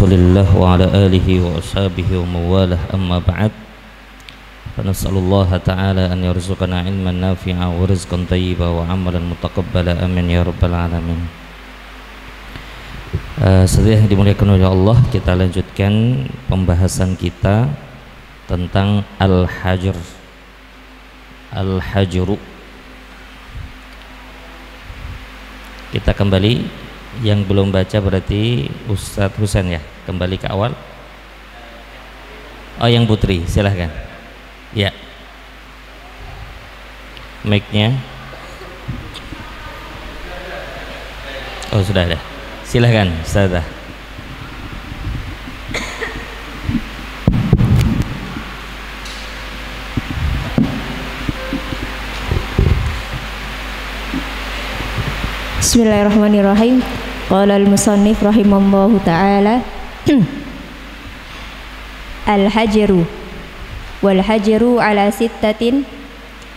Rasulillah wa ala alihi wa ashabihi wa mawalah, amma ba'd. Fanas'alullaha ta'ala an yarzuqana ilman nafi'a wa rizqan tayyiba wa amalan mutaqabbala, amin ya rabbal alamin. Setelah yang dimuliakan oleh Allah, kita lanjutkan pembahasan kita tentang al-hajr. Al-hajru. Kita kembali, yang belum baca berarti Ustadz Husain ya, kembali ke awal. Oh, yang Putri, silahkan. Ya, mic-nya. Oh, sudah ada. Silahkan Ustazah. Bismillahirrahmanirrahim. Qala al-musannif rahimallahu ta'ala al-hajru wal hajru ala sittatin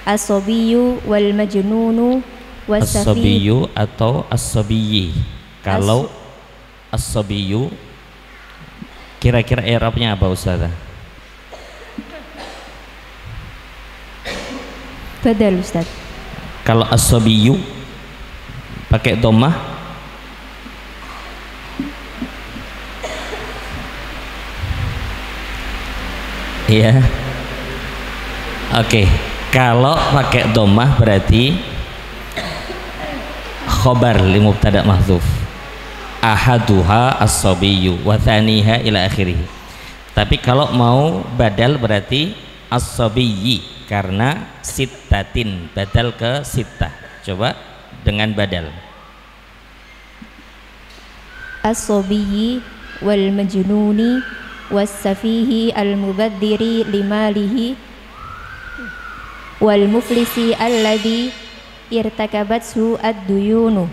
as-sabiyyu wal majnunu as-sabiyyu atau as-sabiyyi. Kalau as-sabiyyu kira-kira i'rabnya apa Ustazah? Badal Ustaz. Kalau as-sabiyyu pakai dhammah, iya. Oke, kalau pakai dhammah berarti khobar li mubtada mahdzuf, ahaduha as-sabiyyu wa thaniha ila akhirih. Tapi kalau mau badal berarti as-sabiyyi, karena sittatin, badal ke sittah. Coba dengan badal. As-sabiyyi wal majnuni was-safihi al-mubadziri limalihi wal muflisi alladhi irtakabathu ad-duyunu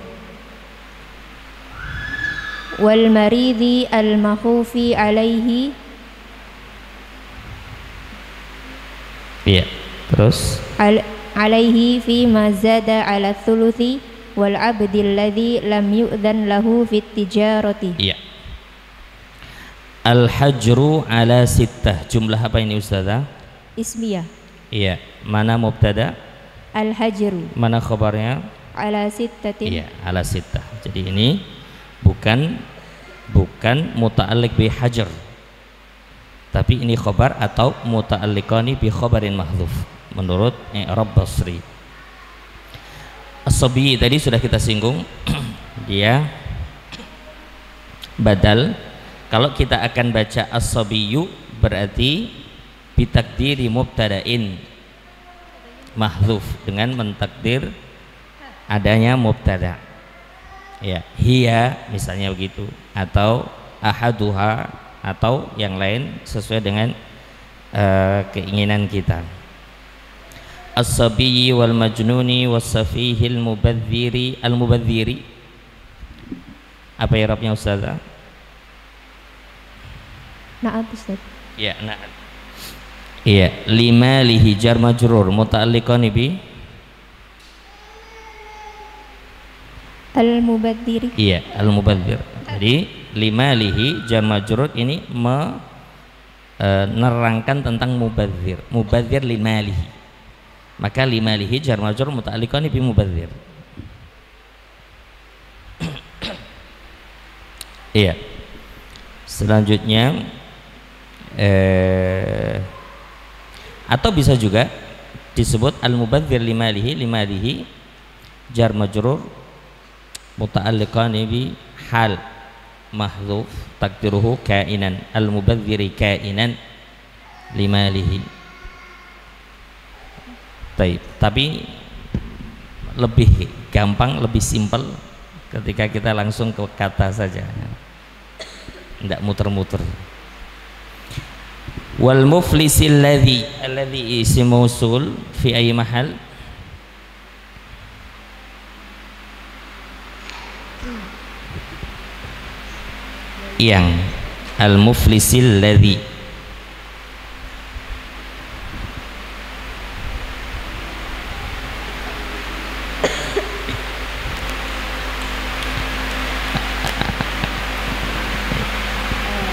wal maridi al-makhufi alaihi. Iya, terus alaihi fi ma zada ala thuluthi wal abdil ladzi lam yu'dhan lahu fit tijarati. Iya. Al-hajru ala sittah. Jumlah apa ini Ustazah? Ismiyah. Iya. Mana mubtada? Al-hajru. Mana khabarnya? Ala sittatin. Iya, ala sittah. Jadi ini bukan muta'alliq bi hajr, tapi ini khabar atau muta'alliqani bi khabarin mahdzuf menurut i'rab Basri. As-sabiyyi tadi sudah kita singgung, dia badal. Kalau kita akan baca as-sabiyyu berarti bitakdiri mubtada'in mahdzuf, dengan mentakdir adanya mubtada. Ya, hiya misalnya begitu, atau ahaduha, atau yang lain sesuai dengan keinginan kita. As-sabiyyi wal majnuni was-safihil mubadziri al-mubadziri. Apa i'rabnya Ustazah? Na'at Ustaz. Ya, na'at. Iya, limalihi jar majrur muta'alliqan bi al-mubadziri. Iya, al-mubadzir. Jadi limalihi jar majrur ini menerangkan tentang mubadzir. Mubadzir limalihi. Maka limalihi jar majrur muta'alliqan bi mubadzir. Iya. Selanjutnya atau bisa juga disebut al-mubadzir limalihi jar majrur muta'alliqan bi hal mahdzuf takdiruhu kainan, al-mubadziri kainan limalihi. Tapi lebih gampang, lebih simpel ketika kita langsung ke kata saja, tidak muter-muter. Wal muflisil ladzi isim mausul fi ayyi mahal? Yang al muflisil ladzi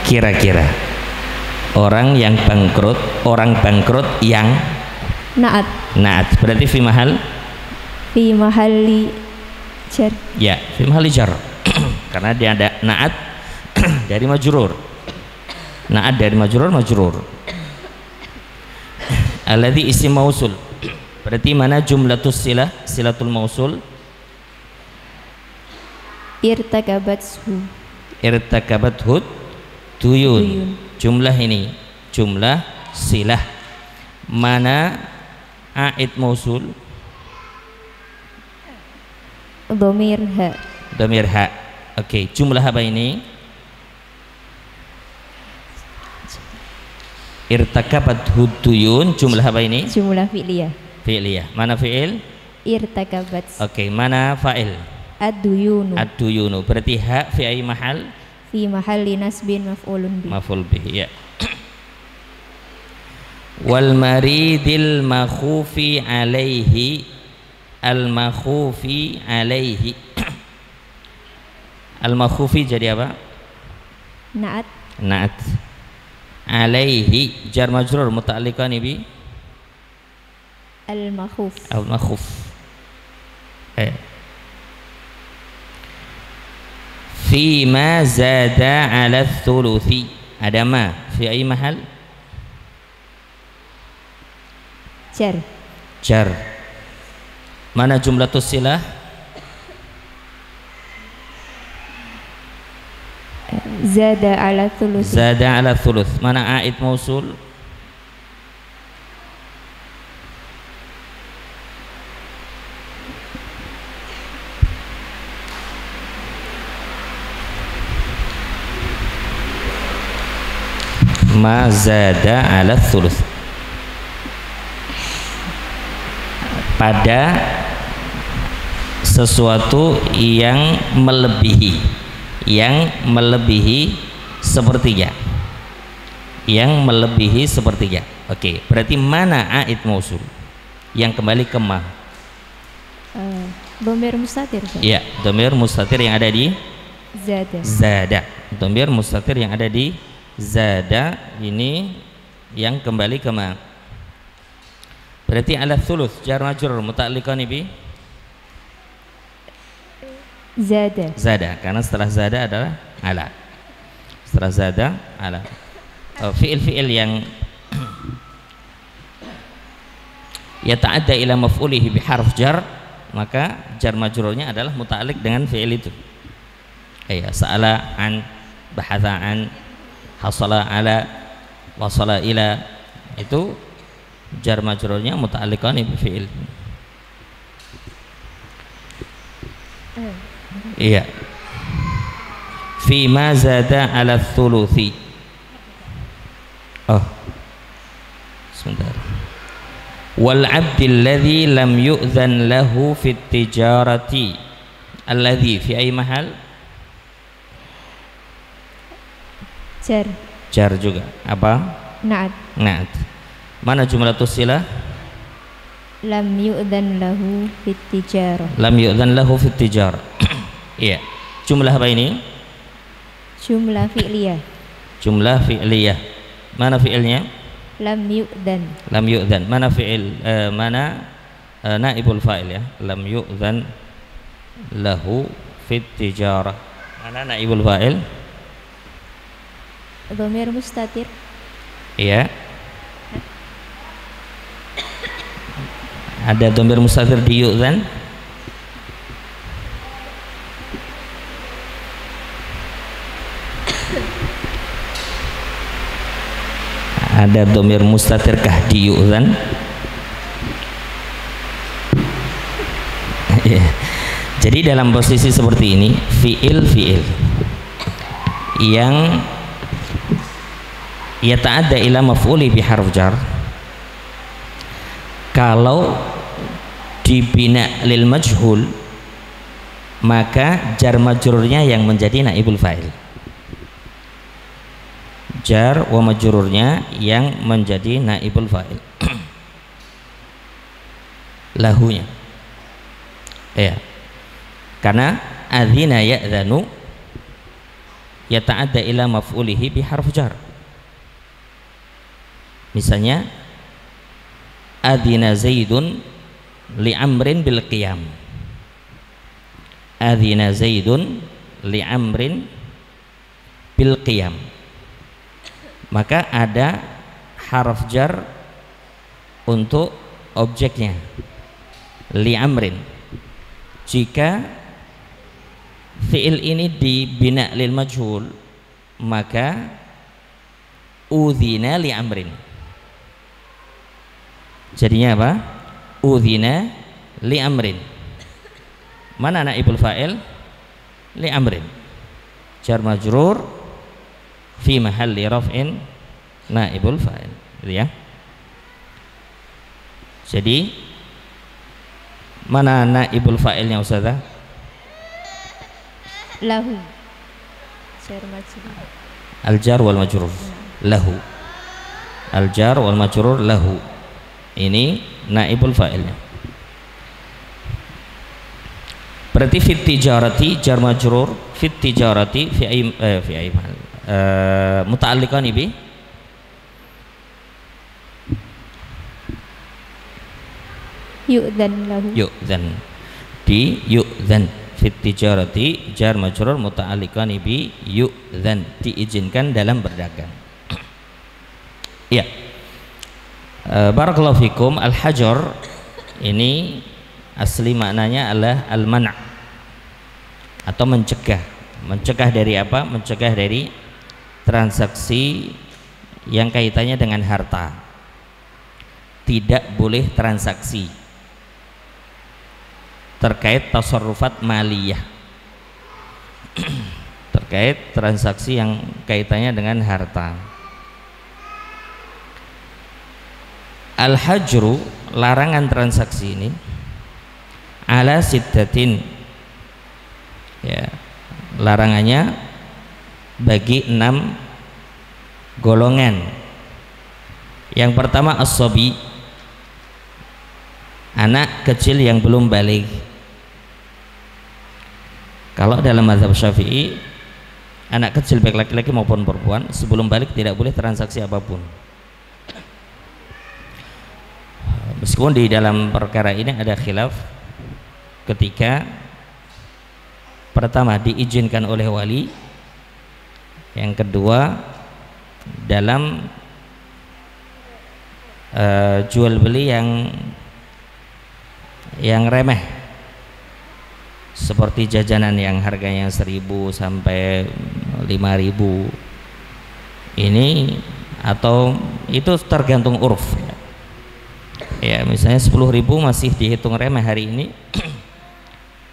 Kira-kira orang yang bangkrut, orang bangkrut yang Naat. naat berarti fi mahalli jar. ya, fi mahalli jar. Karena dia ada naat dari majrur. Naat dari majrur, majrur. Alladzi isim mausul. Berarti mana jumlatus silah, silatul mausul? Irtakabathu. Irtakabathu tuyun. Jumlah ini jumlah silah. Mana a'id mausul? Dhamir ha. Dhamir ha. Oke, jumlah apa ini? Irtakabathu tuyun, jumlah apa ini? Jumlah fi'liyah. Fi'liyah. Mana fi'il? Irtakabat. Oke, mana fa'il? Ad-duyunu. Ad-duyunu. Berarti ha fi ai mahal? Fi mahalli nasbin maf'ulun bi. Maf'ul bih, ya. Wal maridil makhufi alaihi, al makhufi alaihi. Al makhufi jadi apa? Naat. Naat. Alaihi jar majrur muta'alliqan bi al makhuf. al makhuf. Fi ma zada ala thuluthi. Ada ma fi ai mahal? Jar. Jar. Mana jumlatus silah? Zada ala thuluth. Zada ala thuluth. Mana a'id mausul? Ma zada ala thuluth. Pada sesuatu yang melebihi, yang melebihi sepertiga, yang melebihi sepertiga. Oke, berarti mana a'id mausul yang kembali ke ma? Dhamir mustatir. Ya, dhamir mustatir yang ada di Zada. Zada. Dhamir mustatir yang ada di Zada ini yang kembali ke ma. Berarti ala thuluth jar majrur muta'alliqan bi Zada. Zada, karena setelah zada adalah ala. Setelah zada ala. Fi'il-fi'il yang yata'adda ila maf'ulihi bi harf jar, maka jar majrurnya adalah muta'alliq dengan fi'il itu. Kayak sa'ala an, bahatha an, hasala ala, wasala ila, itu jar majrurnya muta'alliqan bi fi'il. Iya. Fi ma zada ala thuluthi. Oh, sebentar. Wal abdil ladzi lam yu'zan lahu fit tijarati. Alladzi fi ay mahal? Jar. Jar juga. Apa? Naat. Naat. Mana jumlatus silah? Lam yu'dan lahu fit tijarah. Lam yu'zan lahu fit tijarah. Iya. Jumlah apa ini? Jumlah fi'liyah. Jumlah fi'liyah. Mana fi'ilnya? Lam yu'dan. Lam yu'zan. Mana fi'il? Mana naibul fa'il ya? Lam yu'zan lahu fit tijarah. Mana naibul fa'il? Dhamir mustatir. Iya. Ada dhamir mustatir di yu'zan? Ada dhamir mustatirkah di yu'zan? Ya. Jadi dalam posisi seperti ini fi'il yang yata'adda ila maf'uli bi harf jar, kalau dibina lil majhul maka jar majrurnya yang menjadi naibul fa'il. Jar wa majrurnya yang menjadi naibul fa'il. Lahunya. Ya. Karena adzina ya'dzanu yata'adda ila maf'ulihi bi harf jar. Misalnya adzina Zaidun li Amrin bil qiyam. Adzina Zaidun li Amrin bil qiyam. Maka ada harf jar untuk objeknya li Amrin. Jika fi'il ini dibina lil majhul, maka udzina li Amrin. Jadinya apa? Udzina li Amrin. Mana naibul fa'il? Li Amrin. Jar majrur fi mahalli raf'in naibul fa'il, gitu ya. Jadi mana naibul fa'ilnya Ustazah? Lahu. Jar majrur. Al-jar wal majrur lahu. Al-jar wal majrur lahu. Ini naibul fa'ilnya. Berarti fit tijarati jar majrur, fit tijarati fi ay muta'alliqan bi yu'dzan lahu. Yu'dzan. Di yu'dzan fit tijarati jar majrur muta'alliqan bi yu'dzan, diizinkan dalam berdagang. Ya. Barakallahu fikum. Al-hajar ini asli maknanya adalah al-man' atau mencegah. Mencegah dari apa? Mencegah dari transaksi yang kaitannya dengan harta. Tidak boleh transaksi terkait tasarrufat maliyah, terkait transaksi yang kaitannya dengan harta. Al-hajru, larangan transaksi ini ala sittatin, ya, larangannya bagi 6 golongan. Yang pertama as-sabi, anak kecil yang belum baligh. Kalau dalam mazhab Syafi'i, anak kecil baik laki-laki maupun perempuan sebelum balik tidak boleh transaksi apapun. Meskipun di dalam perkara ini ada khilaf, ketika pertama diizinkan oleh wali, yang kedua dalam jual beli yang remeh, seperti jajanan yang harganya 1.000 sampai 5.000 ini, atau itu tergantung uruf, ya misalnya 10.000 masih dihitung remeh hari ini,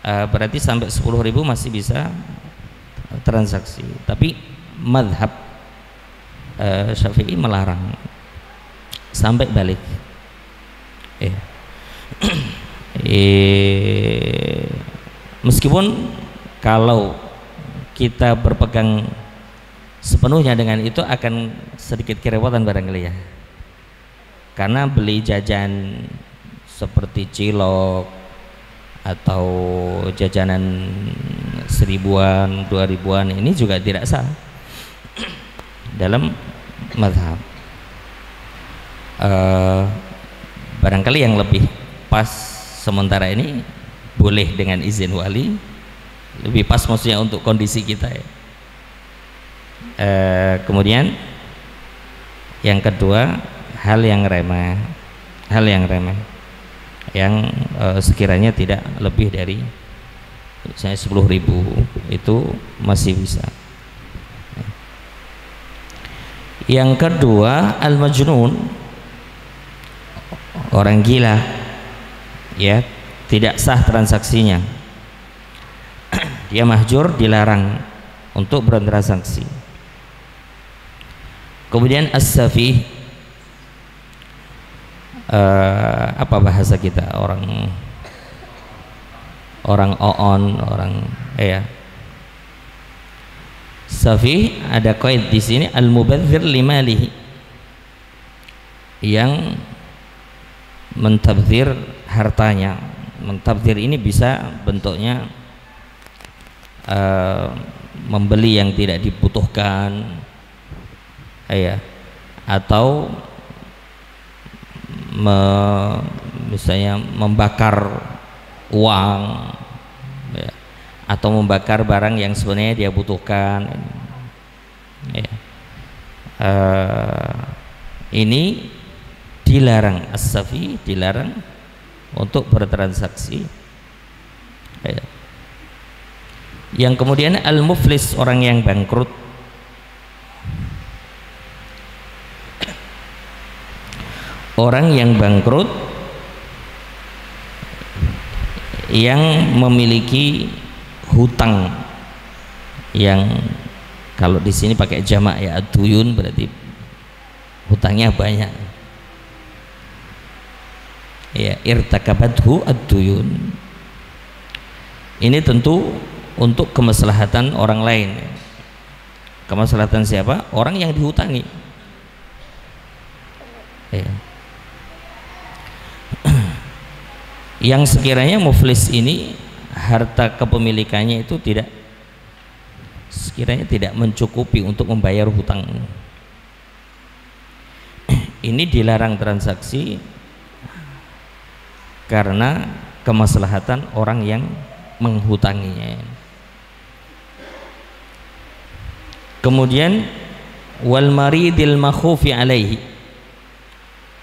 berarti sampai 10.000 masih bisa transaksi. Tapi madhab Syafi'i melarang sampai balik, meskipun kalau kita berpegang sepenuhnya dengan itu akan sedikit kerepotan barangkali ya, karena beli jajan seperti cilok atau jajanan 1.000-an, 2.000-an ini juga tidak sah dalam mazhab. Barangkali yang lebih pas sementara ini boleh dengan izin wali, lebih pas maksudnya untuk kondisi kita ya. Kemudian yang kedua, hal yang remeh yang sekiranya tidak lebih dari misalnya 10.000 itu masih bisa. Yang kedua, al-majnun, orang gila, ya, tidak sah transaksinya, dia mahjur, dilarang untuk bertransaksi. Kemudian as-safih, apa bahasa kita, orang oon, orang safih, ada qaid di sini, al-mubadzir limalihi, yang mentabdzir hartanya. Mentabdzir ini bisa bentuknya membeli yang tidak dibutuhkan, ya, atau misalnya membakar uang, ya, atau membakar barang yang sebenarnya dia butuhkan, ya. Ini dilarang, as-safi dilarang untuk bertransaksi, ya. Yang kemudian al-muflis, orang yang bangkrut. Orang yang bangkrut yang memiliki hutang yang kalau di sini pakai jamak ya ad-duyun, berarti hutangnya banyak. Ya, irtakabathu ad-duyun. Ini tentu untuk kemaslahatan orang lain. Kemaslahatan siapa? Orang yang dihutangi. Ya. Yang sekiranya muflis ini harta kepemilikannya itu sekiranya tidak mencukupi untuk membayar hutang. Ini dilarang transaksi karena kemaslahatan orang yang menghutanginya. Kemudian wal maridil makhufi alaihi,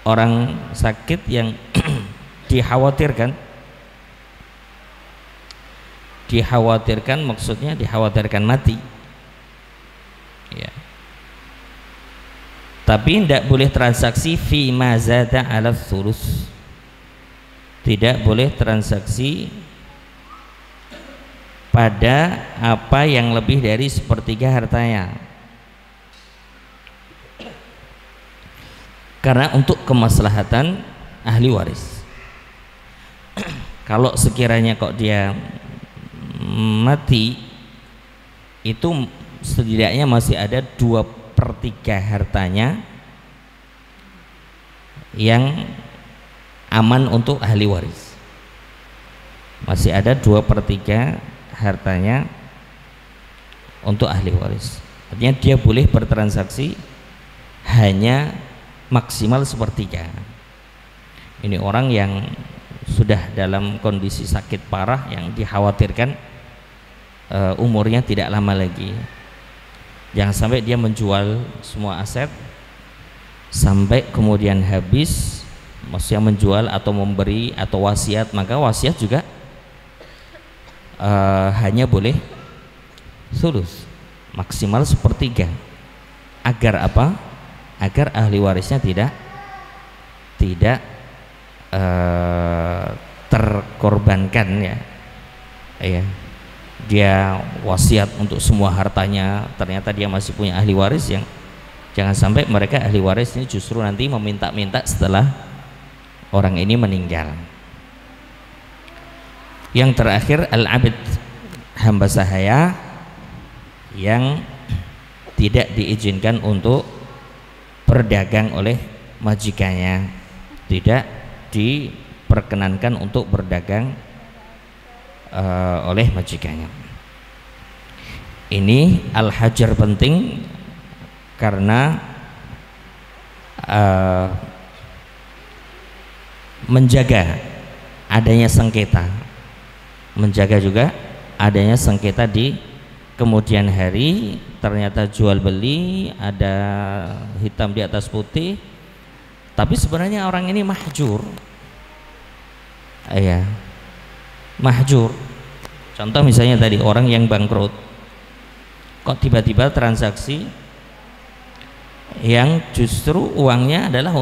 orang sakit yang dikhawatirkan maksudnya dikhawatirkan mati, ya. Tapi tidak boleh transaksi fi mazada ala thuluth, tidak boleh transaksi pada apa yang lebih dari sepertiga hartanya, karena untuk kemaslahatan ahli waris. Kalau sekiranya kok dia mati, itu setidaknya masih ada 2/3 hartanya yang aman untuk ahli waris. Masih ada 2/3 hartanya untuk ahli waris. Artinya dia boleh bertransaksi hanya maksimal 1/3. Ini orang yang sudah dalam kondisi sakit parah yang dikhawatirkan umurnya tidak lama lagi. Jangan sampai dia menjual semua aset sampai kemudian habis, maksudnya menjual atau memberi atau wasiat, maka wasiat juga hanya boleh sulus, maksimal 1/3. Agar apa? Agar ahli warisnya tidak terkorbankan, ya. Dia wasiat untuk semua hartanya, ternyata dia masih punya ahli waris yang jangan sampai mereka ahli waris ini justru nanti meminta-minta setelah orang ini meninggal. Yang terakhir al-abid, hamba sahaya yang tidak diizinkan untuk berdagang oleh majikannya, tidak diperkenankan untuk berdagang oleh majikannya. Ini al-hajar penting karena menjaga adanya sengketa, menjaga juga adanya sengketa di kemudian hari. Ternyata jual beli ada hitam di atas putih, tapi sebenarnya orang ini mahjur, ya, mahjur. Contoh misalnya tadi orang yang bangkrut, kok tiba-tiba transaksi yang justru uangnya adalah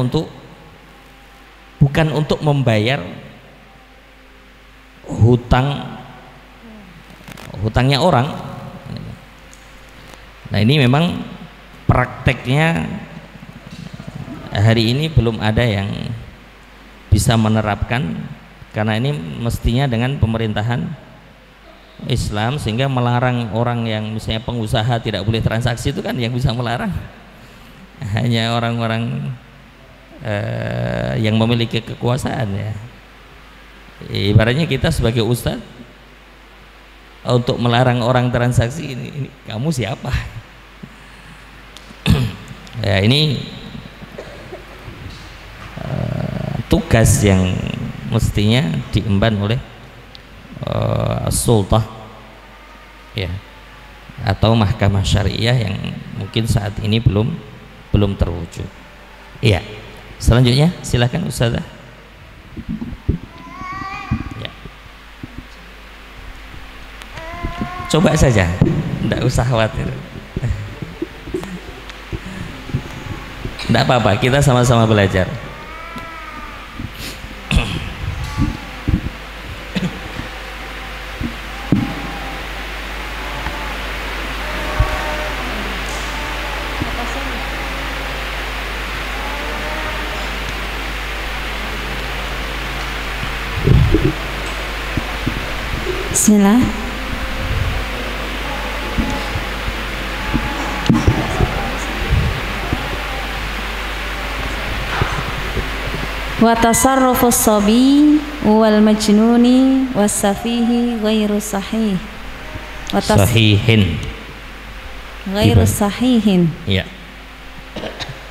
bukan untuk membayar hutangnya orang. Nah, ini memang prakteknya hari ini belum ada yang bisa menerapkan, karena ini mestinya dengan pemerintahan Islam, sehingga melarang orang yang misalnya pengusaha tidak boleh transaksi, itu kan yang bisa melarang hanya orang-orang yang memiliki kekuasaan, ya. Ibaratnya kita sebagai ustadz untuk melarang orang transaksi ini kamu siapa? Ya ini tugas yang mestinya diemban oleh sultah ya, atau mahkamah syariah yang mungkin saat ini belum terwujud. Iya. Selanjutnya silakan Ustazah. Ya. Coba saja, tidak usah khawatir. Tidak apa-apa, kita sama-sama belajar. Bismillah. Wa tasarrufus sabi wal majnuni was safihi ghairu sahih. Sahihin. Ghairu sahihin. Ya.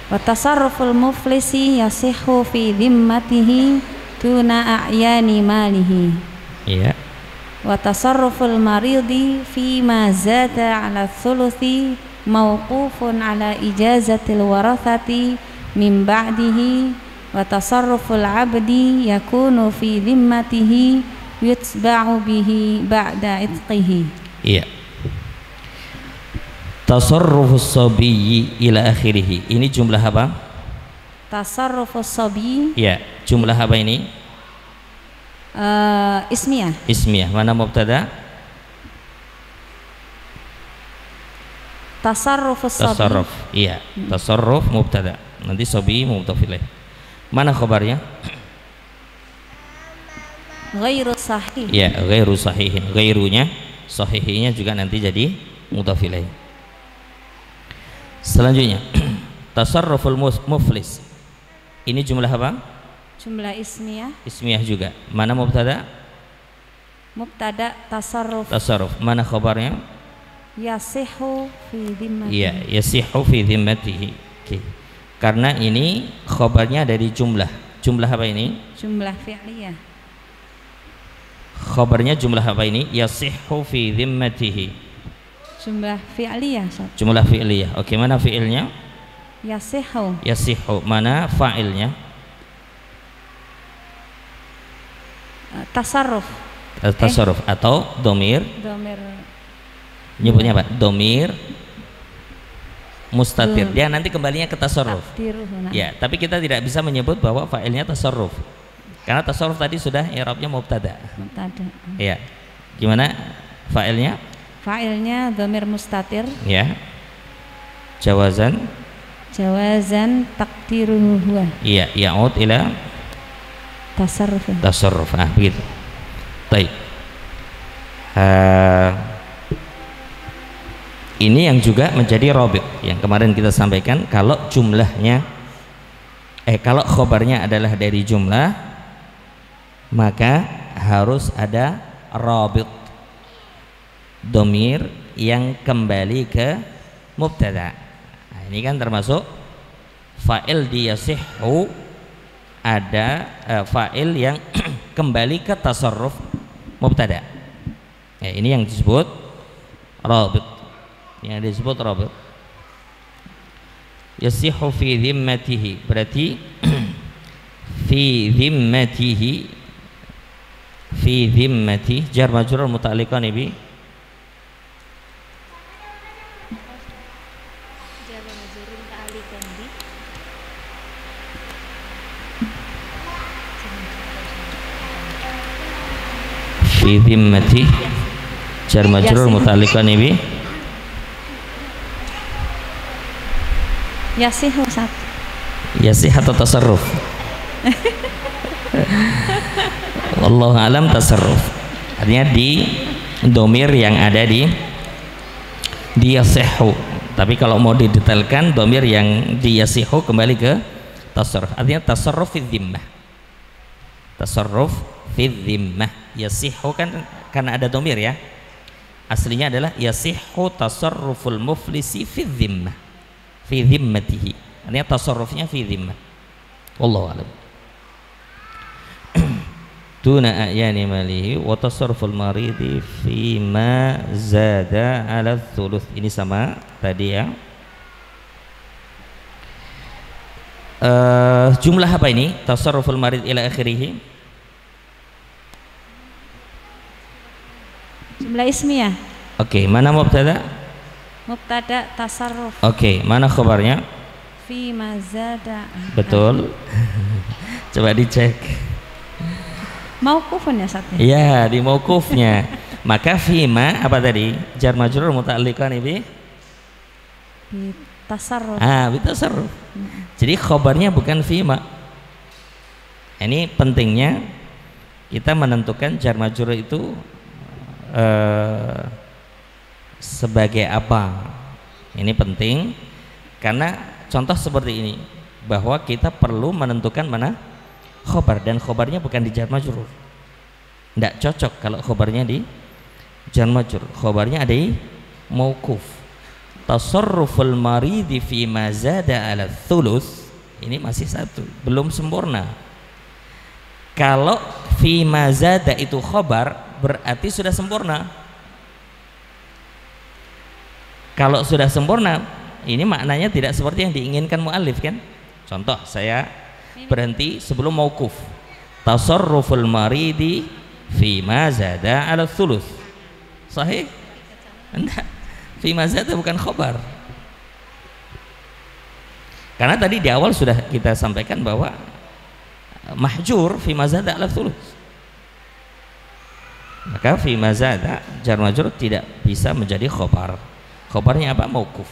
Wa tasarruful muflisi yasihhu fi dhimmatihi tuna a'yani malihi. Ya. Wa tasarruful maridi fi ma zada ala thuluthi mawqufun ala ijazatil warathati min ba'dihi. Wa tasarruful abdi yakunu fi dhimmatihi yutba'u bihi ba'da itqihi. Iya. Tasarrufus sabiyyi ila akhirih. Ini jumlah apa? Tasarrufus sabi. Iya, jumlah apa ini? Ismiyah. Ismiyah. Mana mubtada? Tasarrufus sabi. Tasarruf. Iya, tasarruf mubtada. Nanti sabi mudhaf ilaih. Mana khabarnya? Ghairu sahih. Ya, ghairu sahihin. Ghairunya, sahihnya juga nanti jadi mudhaf ilaih. Selanjutnya, tasarruful muflis. Ini jumlah apa? Jumlah ismiyah. Ismiyah juga. Mana mubtada? Mubtada tasarruf. Tasarruf. Mana khabarnya? Yasihu fi dhimmatihi. Iya, yasihu fi dhimmatihi. Oke. Karena ini khabarnya dari jumlah. Jumlah apa ini? Jumlah fi'liyah. Khabarnya jumlah apa ini? Yasihhu fi dhimmatihi. Jumlah fi'liyah. Jumlah fi'liyah. Oke, mana fi'ilnya? Yasihu. Yasihhu. Mana fa'ilnya? Tasarruf. Tasarruf atau domir. Domir. Nyebutnya apa? Domir mustatir. Dia nanti kembalinya ke tasarruf. Ya, tapi kita tidak bisa menyebut bahwa fa'ilnya tasarruf. Karena tasarruf tadi sudah i'rabnya mubtada. Mubtada. Ya. Gimana fa'ilnya? Fa'ilnya dhamir mustatir. Ya. Jawazan. Jawazan taqdiruhu huwa. Iya, ya'ud ila tasarruf. Tasarruf. Ah, begitu. Baik. Ini yang juga menjadi robit yang kemarin kita sampaikan, kalau jumlahnya kalau khobarnya adalah dari jumlah, maka harus ada robit domir yang kembali ke mubtada. Nah, ini kan termasuk fa'il di yasihhu, ada fa'il yang kembali ke tasarruf mubtada. Ya, ini yang disebut robit. Yang disebut rabit. Yasihu fi dhimmatihi, berarti fi dhimmatihi, fi dhimmati jar majrur muta'alliqan bi jar majrur muta'alliqan bi fi dhimmati jar majrur muta'alliqan bi Yasihu satu. Yasih atau tasarruf? Wallahu alam tasarruf. Artinya di domir yang ada di yasihu. Tapi kalau mau didetailkan, domir yang di yasihu kembali ke tasarruf. Artinya tasarruf fi dhimmah. Tasarruf fi dhimmah. Yasihu kan karena ada domir ya. aslinya adalah yasihhu tasarruful muflisi fi dhimmah, fi dhimmatihi, artinya tasarrufnya fi dhimmah. Wallahu a'lam. Duna a'yani malihi wa tasarruful maridi fi ma zada ala thuluth. Ini sama tadi ya. Jumlah apa ini? Tasarruful marid ila akhirih. Jumlah ismiyah. Oke, mana mubtada? Mubtada tasarruf. Oke, mana khabarnya? Fi mazada. Betul. Coba dicek. Mauqufun ya Ustaz? Iya, di mauqufnya. Maka fima apa tadi? Jar majrur muta'alliqan bi Tasarruf. Bitasarruf. Jadi khabarnya bukan fima. Ini pentingnya kita menentukan jar majrur itu sebagai apa. Ini penting karena contoh seperti ini, bahwa kita perlu menentukan mana khobar, dan khobarnya bukan di jar majrur. Tidak cocok kalau khobarnya di jar majrur. Khobarnya ada di mauquf. Tasarruful maridi fi ma zada ala thuluth, ini masih satu, belum sempurna. Kalau fi ma zada itu khobar, berarti sudah sempurna. Kalau sudah sempurna, ini maknanya tidak seperti yang diinginkan mu'allif kan. Contoh, saya berhenti sebelum mauquf. Tasarruful maridi fi ma zada ala thuluth. Sahih? Enggak. Fi ma zada bukan khobar. Karena tadi di awal sudah kita sampaikan bahwa mahjur fi ma zada ala thuluth. Maka fi ma zada jar majrur tidak bisa menjadi khobar. Khobarnya apa? Mauquf.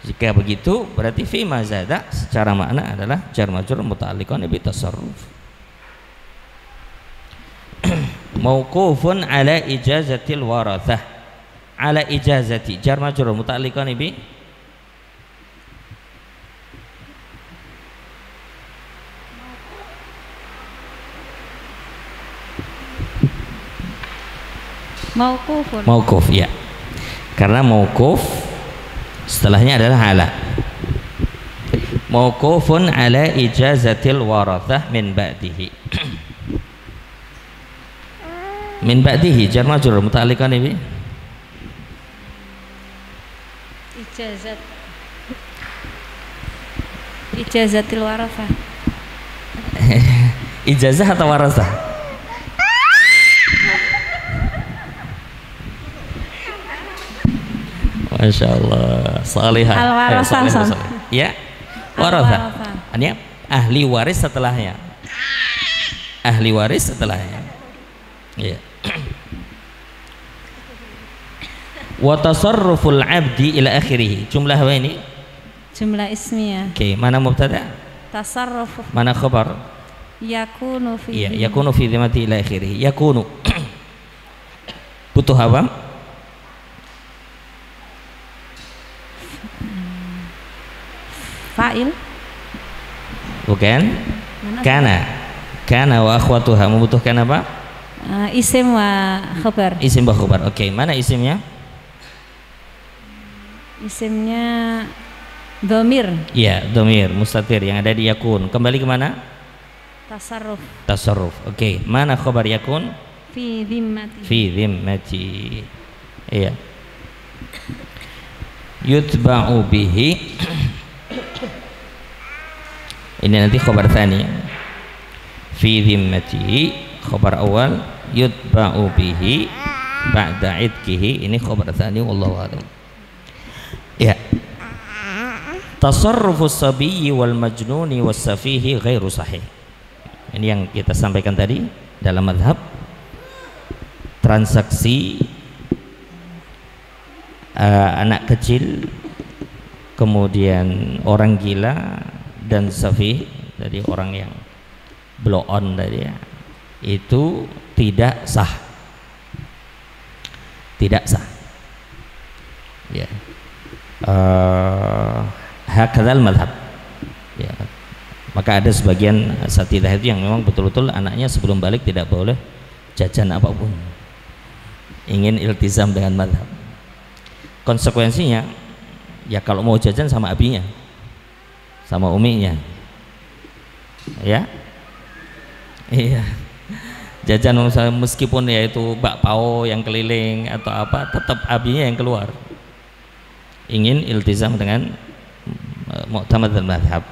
Jika begitu berarti fi ma zada secara makna adalah jar majrur muta'alliqun bi tasarruf. Mauqufun ala ijazatil warathah. Ala ijazati jar majrur muta'alliqun bi Mauqufun. Mauquf ya. Karena mauquf setelahnya adalah ala. Mauqufun ala ijazatil warathah min ba'dihi. Min ba'dihi jar majrur muta'alliqan bi Ijazat. Ijazatil warafah. Ijazah atau warasah? Masya Allah, salihah. Al-warasah. Ya, warasah. Artinya ahli waris setelahnya. Ahli waris setelahnya. Ya. Wa tasarruful abdi ila akhirih. Jumlah apa ini? Jumlah ismiyah. Oke, mana mubtada? Tasarruf. Mana khabar? Yakunu fi. Iya, yakunu fi dhimmati ila akhirih. Yakunu. Butuh apa? Fa'il. Bukan? Kana wa akhwatuha membutuhkan apa? Isim wa khabar. Isim wa khabar. Oke, mana isimnya? Isimnya dhamir. Iya, dhamir mustatir yang ada di yakun. Kembali ke mana? Tasarruf. Tasarruf. Oke, mana khabar yakun? Fi dhimmati. Fi dhimmati. Iya. Yutba'u bihi. Ini nanti khabar tsani. Fi dhimmatihi khabar awal, yutba'u bihi ba'da idkihi, ini khabar tsani wallahu a'lam. Ya. Tasarrufus sabiyyi wal majnuni was safihi ghairu sahih. Ini yang kita sampaikan tadi dalam mazhab. Transaksi anak kecil, kemudian orang gila dan safih, jadi orang yang blow on tadi ya, itu tidak sah. Tidak sah. Ya. Hakadzal madhab ya. Maka ada sebagian asatidzah itu yang memang betul-betul anaknya sebelum balik tidak boleh jajan apapun ingin iltizam dengan madhab. Konsekuensinya ya kalau mau jajan sama abinya, sama uminya, ya iya, jajan meskipun ya itu bakpao yang keliling atau apa, tetap abinya yang keluar, ingin iltizam dengan mu'tamad dan madhab.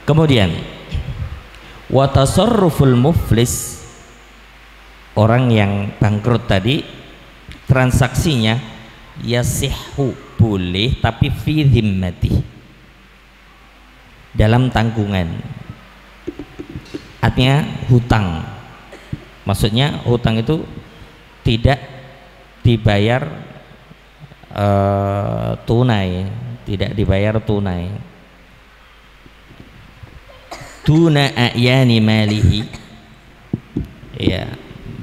Kemudian wa tasarruful muflis, orang yang bangkrut tadi, transaksinya yasihhu, boleh, tapi fi dhimmati, dalam tanggungan. Artinya hutang, maksudnya hutang itu tidak dibayar tunai, tidak dibayar tunai. Tuna a'yani malihi, ya,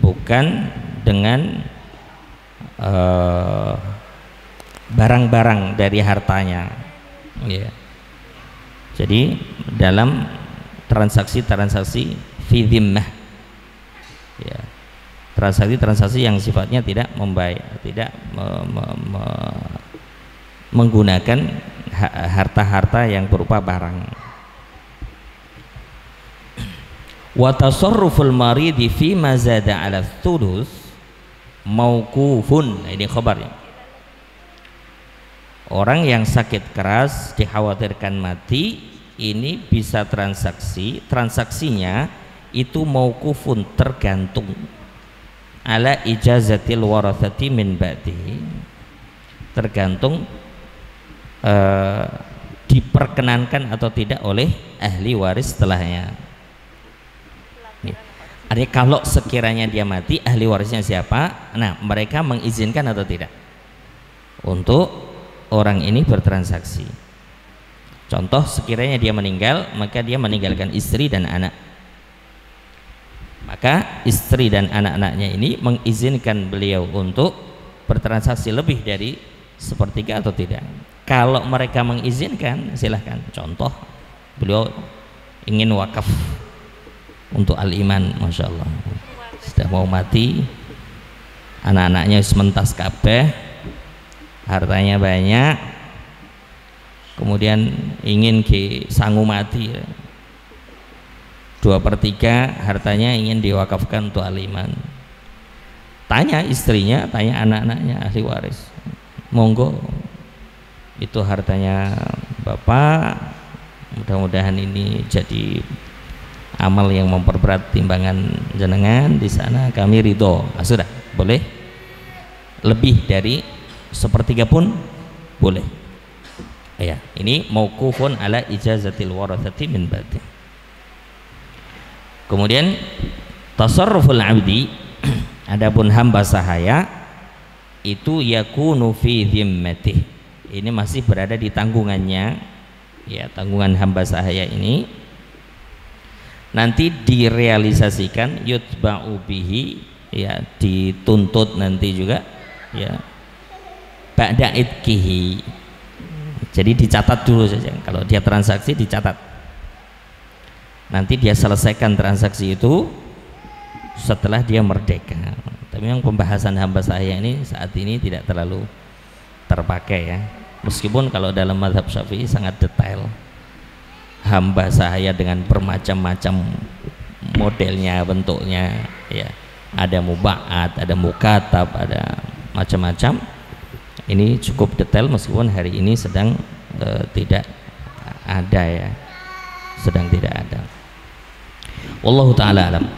bukan dengan barang-barang dari hartanya, ya. Jadi dalam transaksi fi dhimmah, ya, transaksi yang sifatnya tidak membayar, tidak menggunakan harta-harta yang berupa barang. Wa tasarruful maridi fi ma zada ala thuluth mauqufun, ini khabarnya. Orang yang sakit keras dikhawatirkan mati, ini bisa transaksinya itu mauqufun, tergantung ala ijazatil warathati min ba'dihi, tergantung diperkenankan atau tidak oleh ahli waris setelahnya. Artinya kalau sekiranya dia mati, ahli warisnya siapa? Nah, mereka mengizinkan atau tidak untuk orang ini bertransaksi. Contoh, sekiranya dia meninggal, maka dia meninggalkan istri dan anak, maka istri dan anak-anaknya ini mengizinkan beliau untuk bertransaksi lebih dari sepertiga atau tidak. Kalau mereka mengizinkan, silahkan. Contoh, beliau ingin wakaf untuk al-iman, masya Allah, sudah mau mati, anak-anaknya sementas kabeh, hartanya banyak, kemudian ingin sanggup mati, 2/3 hartanya ingin diwakafkan untuk al-iman. Tanya istrinya, tanya anak-anaknya, ahli waris, monggo, itu hartanya bapak, mudah-mudahan ini jadi amal yang memperberat timbangan jenengan di sana, kami ridho. Nah, sudah, boleh lebih dari sepertiga pun boleh, ya. Ini mauqufun ala ijazatil warathati min ba'di. Kemudian tasarruful abdi, adapun hamba sahaya itu yakunu fi dhimmatih, ini masih berada di tanggungannya, ya, tanggungan hamba sahaya ini nanti direalisasikan, yutba'u bihi, ya, dituntut nanti juga, ya, ba'da idkihi. Jadi dicatat dulu saja, kalau dia transaksi dicatat, nanti dia selesaikan transaksi itu setelah dia merdeka. Tapi memang pembahasan hamba sahaya ini saat ini tidak terlalu terpakai, ya, meskipun kalau dalam mazhab Syafi'i sangat detail hamba sahaya dengan bermacam-macam modelnya, bentuknya, ya, ada muba'at, ada mukatab, ada macam-macam. Ini cukup detail meskipun hari ini sedang tidak ada, ya, sedang tidak ada. Wallahu ta'ala alam.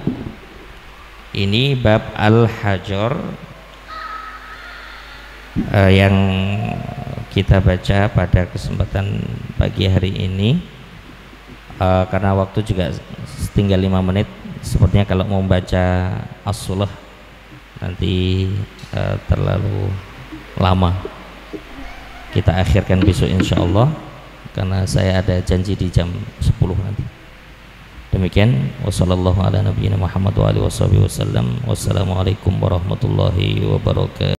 Ini bab al-hajar yang kita baca pada kesempatan pagi hari ini. Karena waktu juga tinggal 5 menit, sepertinya kalau mau baca as-sulah nanti terlalu lama. Kita akhirkan besok insyaallah, karena saya ada janji di jam 10 nanti. Demikian, wassalamualaikum warahmatullahi wabarakatuh.